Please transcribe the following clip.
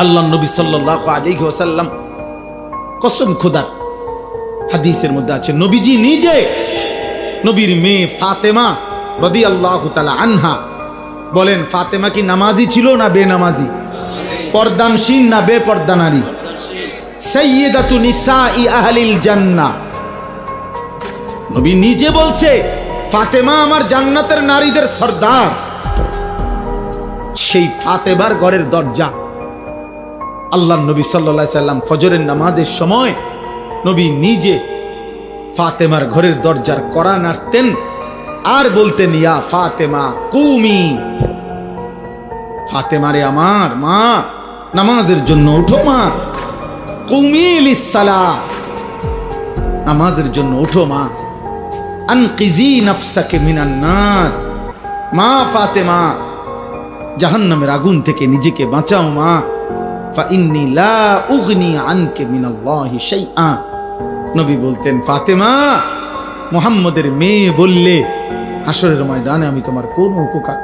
আল্লাহ নবী সাল্লাল্লাহু আলাইহি ওয়াসাল্লাম কসম খোদার হাদিসের মধ্যে আছে, নবীজি নিজে নবীর মেয়ে ফাতেমা রাদিয়াল্লাহু তাআলা আনহা বলেন, ফাতেমা কি নামাজি ছিল না বেনামাজি? পর্দানশীল না বেপর্দা নারী? সাইয়্যিদাতু নিসাই আহলিল জান্নাহ। নবী নিজে বলছে ফাতেমা আমার জান্নাতের নারীদের সর্দার। সেই ফাতেমার ঘরের দরজা আল্লাহর নবী সাল্লাল্লাহু আলাইহি সাল্লাম ফজরের নামাজের সময় নবী নিজে ফাতেমার ঘরের দরজার কড়া নাড়তেন আর বলতেন, ইয়া ফাতেমা কুমি, ফাতেমারে আমার মা, নামাজের জন্য উঠো মা, কুমি লিসসালাহ, নামাজের জন্য উঠো মা, আনকিজি নাফসাকে মিনান নার, মা ফাতেমা জাহান্নামের আগুন থেকে নিজেকে বাঁচাও মা, ফা ইন্নী লা উগনি আনকে মিনাল্লাহি শাইআ। নবী বলতেন, ফাতেমা মুহাম্মদের মেয়ে বললে হাসরের ময়দানে আমি তোমার কোনো উপকার